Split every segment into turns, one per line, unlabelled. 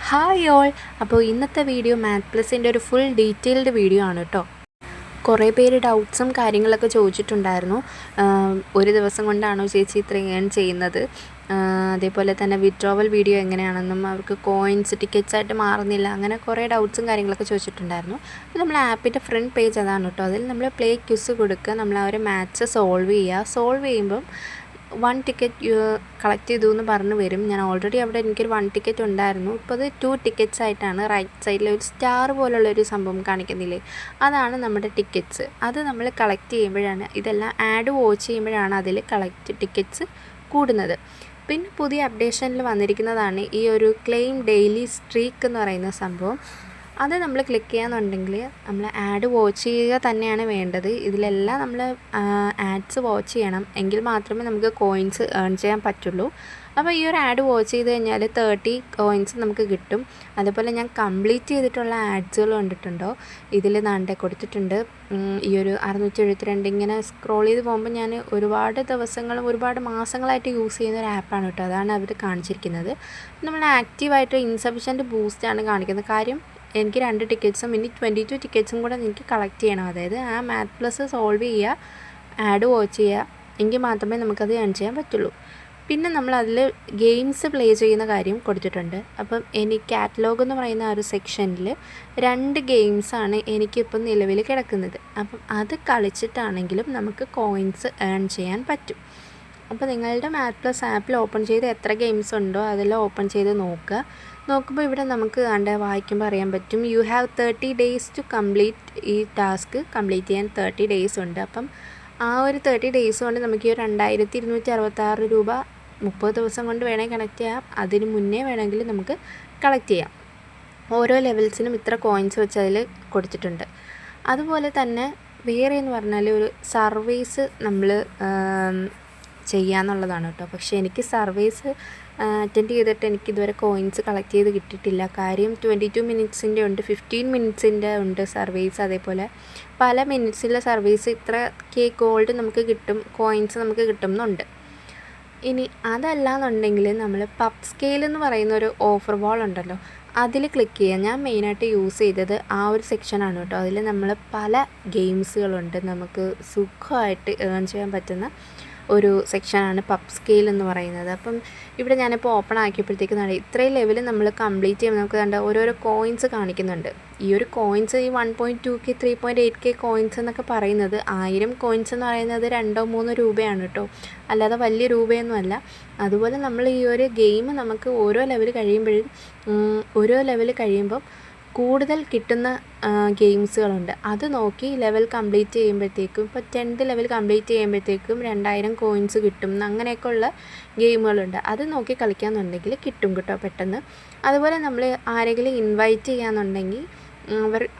Hi all. അപ്പോൾ ഇന്നത്തെ video math പ്ലസിൻ്റെ ഒരു ഫുൾ ഡീറ്റെയിൽഡ് വീഡിയോ ആണ് കേട്ടോ. കുറേ പേര് ഡൗട്ട്സും കാര്യങ്ങളൊക്കെ ചോദിച്ചിട്ടുണ്ടായിരുന്നു. ഒരു ദിവസം കൊണ്ടാണോ ചേച്ചി ഇത്ര ഏൺ ചെയ്യുന്നത്, അതേപോലെ തന്നെ വിഡ്രോവൽ വീഡിയോ എങ്ങനെയാണെന്നും അവർക്ക് കോയിൻസ് ടിക്കറ്റ്സ് ആയിട്ട് മാറുന്നില്ല, അങ്ങനെ കുറേ ഡൗട്ട്സും കാര്യങ്ങളൊക്കെ ചോദിച്ചിട്ടുണ്ടായിരുന്നു. അപ്പോൾ നമ്മൾ ആപ്പിൻ്റെ ഫ്രണ്ട് പേജ് അതാണ് കേട്ടോ. അതിൽ നമ്മൾ പ്ലേ ക്യൂസ് കൊടുക്കുക, നമ്മൾ ആ ഒരു മാത്സ് സോൾവ് ചെയ്യുമ്പം 1 ടിക്കറ്റ് കളക്ട് ചെയ്തു എന്ന് പറഞ്ഞ് വരും. ഞാൻ ഓൾറെഡി അവിടെ എനിക്കൊരു 1 ടിക്കറ്റ് ഉണ്ടായിരുന്നു. ഇപ്പോൾ അത് 2 ടിക്കറ്റ്സ് ആയിട്ടാണ്. റൈറ്റ് സൈഡിൽ ഒരു സ്റ്റാർ പോലുള്ളൊരു സംഭവം കാണിക്കുന്നില്ലേ, അതാണ് നമ്മുടെ ടിക്കറ്റ്സ്. അത് നമ്മൾ കളക്ട് ചെയ്യുമ്പോഴാണ്, ഇതെല്ലാം ആഡ് വാച്ച് ചെയ്യുമ്പോഴാണ് അതിൽ ടിക്കറ്റ്സ് കൂടുന്നത്. പിന്നെ പുതിയ അപ്ഡേഷനിൽ വന്നിരിക്കുന്നതാണ് ഈ ഒരു ക്ലെയിം ഡെയിലി സ്ട്രീക്ക് എന്ന് പറയുന്ന സംഭവം. അത് നമ്മൾ ക്ലിക്ക് ചെയ്യാന്നുണ്ടെങ്കിൽ നമ്മൾ ആഡ് വാച്ച് ചെയ്യുക തന്നെയാണ് വേണ്ടത്. ഇതിലെല്ലാം നമ്മൾ ആഡ്സ് വാച്ച് ചെയ്യണം, എങ്കിൽ മാത്രമേ നമുക്ക് കോയിൻസ് ഏൺ ചെയ്യാൻ പറ്റുള്ളൂ. അപ്പോൾ ഈ ഒരു ആഡ് വാച്ച് ചെയ്ത് കഴിഞ്ഞാൽ 30 കോയിൻസ് നമുക്ക് കിട്ടും. അതുപോലെ ഞാൻ കംപ്ലീറ്റ് ചെയ്തിട്ടുള്ള ആഡ്സുകൾ കണ്ടിട്ടുണ്ടോ, ഇതിൽ നാണ്ടെ കൊടുത്തിട്ടുണ്ട്. ഈ ഒരു 672 ഇങ്ങനെ സ്ക്രോൾ ചെയ്ത് പോകുമ്പോൾ ഞാൻ ഒരുപാട് ദിവസങ്ങളും ഒരുപാട് മാസങ്ങളായിട്ട് യൂസ് ചെയ്യുന്ന ഒരു ആപ്പാണ് കേട്ടോ. അതാണ് അവർ കാണിച്ചിരിക്കുന്നത്. നമ്മൾ ആക്റ്റീവായിട്ട് ഇൻസഫിഷ്യൻറ്റ് ബൂസ്റ്റാണ് കാണിക്കുന്നത്. കാര്യം എനിക്ക് 2 ടിക്കറ്റ്സും ഇനി 22 ടിക്കറ്റ്സും കൂടെ എനിക്ക് കളക്ട് ചെയ്യണം. അതായത് ആ മാത്ത് പ്ലസ് സോൾവ് ചെയ്യുക, ആഡ് വാച്ച് ചെയ്യുക, എങ്കിൽ മാത്രമേ നമുക്കത് ഏൺ ചെയ്യാൻ പറ്റുള്ളൂ. പിന്നെ നമ്മൾ അതിൽ ഗെയിംസ് പ്ലേ ചെയ്യുന്ന കാര്യം കൊടുത്തിട്ടുണ്ട്. അപ്പം കാറ്റലോഗ് എന്ന് പറയുന്ന ആ ഒരു സെക്ഷനിൽ 2 ഗെയിംസാണ് എനിക്കിപ്പം നിലവിൽ കിടക്കുന്നത്. അപ്പം അത് കളിച്ചിട്ടാണെങ്കിലും നമുക്ക് കോയിൻസ് ഏൺ ചെയ്യാൻ പറ്റും. അപ്പോൾ നിങ്ങളുടെ മാത്ത് പ്ലസ് ആപ്പിൽ ഓപ്പൺ ചെയ്ത് എത്ര ഗെയിംസ് ഉണ്ടോ അതെല്ലാം ഓപ്പൺ ചെയ്ത് നോക്കുമ്പോൾ ഇവിടെ നമുക്ക് വായിക്കുമ്പോൾ അറിയാൻ പറ്റും, you have 30 days to complete. ഈ ടാസ്ക് കംപ്ലീറ്റ് ചെയ്യാൻ 30 ഡേയ്സ് ഉണ്ട്. അപ്പം ആ ഒരു 30 ഡേയ്സ് കൊണ്ട് നമുക്ക് ഈ 2266 രൂപ 30 ദിവസം കൊണ്ട് വേണമെങ്കിൽ കണക്ട് ചെയ്യാം. അതിന് മുന്നേ വേണമെങ്കിൽ നമുക്ക് കളക്ട് ചെയ്യാം. ഓരോ ലെവൽസിനും ഇത്ര കോയിൻസ് വെച്ച് അതിൽ കൊടുത്തിട്ടുണ്ട്. അതുപോലെ തന്നെ വേറെ എന്ന് പറഞ്ഞാൽ ഒരു സർവീസ് നമ്മൾ ചെയ്യാന്നുള്ളതാണ് കേട്ടോ. പക്ഷേ എനിക്ക് സർവീസ് അറ്റൻഡ് ചെയ്തിട്ട് എനിക്ക് ഇതുവരെ കോയിൻസ് കളക്ട് ചെയ്ത് കിട്ടിയിട്ടില്ല. കാര്യം 22 മിനിറ്റ്സിൻ്റെ ഉണ്ട്, 15 മിനിറ്റ്സിൻ്റെ ഉണ്ട് സർവീസ്. അതേപോലെ പല മിനിറ്റ്സിലെ സർവീസ് ഇത്ര ഗോൾഡ് നമുക്ക് കിട്ടും, കോയിൻസ് നമുക്ക് കിട്ടുന്നുണ്ട്. ഇനി അതല്ലാന്നുണ്ടെങ്കിൽ നമ്മൾ പബ് സ്കെയിൽ എന്ന് പറയുന്ന ഒരു ഓഫർ വാൾ ഉണ്ടല്ലോ, അതിൽ ക്ലിക്ക് ചെയ്യുക. ഞാൻ മെയിനായിട്ട് യൂസ് ചെയ്തത് ആ ഒരു സെക്ഷനാണ് കേട്ടോ. അതിൽ നമ്മൾ പല ഗെയിംസുകളുണ്ട്, നമുക്ക് സുഖമായിട്ട് ഏൺ ചെയ്യാൻ പറ്റുന്ന ഒരു സെക്ഷനാണ് പബ് സ്കെയിൽ എന്ന് പറയുന്നത്. അപ്പം ഇവിടെ ഞാനിപ്പോൾ ഓപ്പൺ ആക്കിയപ്പോഴത്തേക്ക് ഇത്രയും ലെവൽ നമ്മൾ കംപ്ലീറ്റ് ചെയ്യുമ്പോൾ നമുക്ക് കണ്ട ഓരോരോ കോയിൻസ് കാണിക്കുന്നുണ്ട്. ഈ ഒരു കോയിൻസ് ഈ 1.2K 3.8K കോയിൻസ് എന്നൊക്കെ പറയുന്നത്, 1000 കോയിൻസ് എന്ന് പറയുന്നത് 2-3 രൂപയാണ് കേട്ടോ, അല്ലാതെ വലിയ രൂപയൊന്നുമല്ല. അതുപോലെ നമ്മൾ ഈ ഒരു ഗെയിം നമുക്ക് ഓരോ ലെവൽ കഴിയുമ്പം കൂടുതൽ കിട്ടുന്ന ഗെയിംസുകളുണ്ട്. അത് നോക്കി ലെവൽ കംപ്ലീറ്റ് ചെയ്യുമ്പോഴത്തേക്കും, ഇപ്പോൾ 10th ലെവൽ കംപ്ലീറ്റ് ചെയ്യുമ്പോഴത്തേക്കും 2000 കോയിൻസ് കിട്ടും. അങ്ങനെയൊക്കെയുള്ള ഗെയിമുകളുണ്ട്. അത് നോക്കി കളിക്കാമെന്നുണ്ടെങ്കിൽ കിട്ടും കേട്ടോ പെട്ടെന്ന്. അതുപോലെ നമ്മൾ ആരെങ്കിലും ഇൻവൈറ്റ് ചെയ്യാമെന്നുണ്ടെങ്കിൽ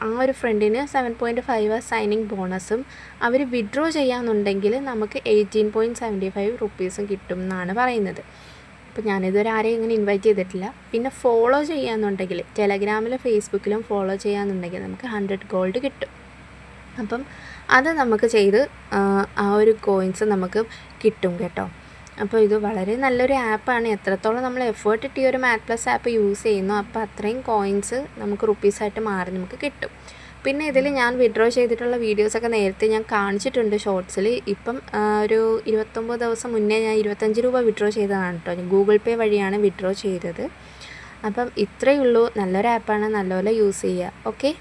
ആ ഒരു ഫ്രണ്ടിന് 7.5 സൈനിങ് ബോണസും, അവർ വിഡ്രോ ചെയ്യാമെന്നുണ്ടെങ്കിൽ നമുക്ക് 18.75 റുപ്പീസും കിട്ടും എന്നാണ് പറയുന്നത്. അപ്പോൾ ഞാനിതുവരെ ആരെയും ഇങ്ങനെ ഇൻവൈറ്റ് ചെയ്തിട്ടില്ല. പിന്നെ ഫോളോ ചെയ്യാമെന്നുണ്ടെങ്കിൽ ടെലഗ്രാമിലും ഫേസ്ബുക്കിലും ഫോളോ ചെയ്യാമെന്നുണ്ടെങ്കിൽ നമുക്ക് 100 ഗോൾഡ് കിട്ടും. അപ്പം അത് നമുക്ക് ചെയ്ത് ആ ഒരു കോയിൻസ് നമുക്ക് കിട്ടും കേട്ടോ. അപ്പോൾ ഇത് വളരെ നല്ലൊരു ആപ്പാണ്. എത്രത്തോളം നമ്മൾ എഫേർട്ട് ഇട്ട് ഈ ഒരു മാത്ത് പ്ലസ് ആപ്പ് യൂസ് ചെയ്യുന്നു, അപ്പോൾ അത്രയും കോയിൻസ് നമുക്ക് റുപ്പീസായിട്ട് മാറി നമുക്ക് കിട്ടും. പിന്നെ ഇതിൽ ഞാൻ വിഡ്രോ ചെയ്തിട്ടുള്ള വീഡിയോസൊക്കെ നേരത്തെ ഞാൻ കാണിച്ചിട്ടുണ്ട് ഷോർട്സിൽ. ഇപ്പം ഒരു 29 ദിവസം മുന്നേ ഞാൻ 25 രൂപ വിഡ്രോ ചെയ്തതാണ് കേട്ടോ. ഗൂഗിൾ പേ വഴിയാണ് വിഡ്രോ ചെയ്തത്. അപ്പം ഇത്രയേ ഉള്ളൂ. നല്ലൊരു ആപ്പാണ്, നല്ലപോലെ യൂസ് ചെയ്യുക. ഓക്കെ.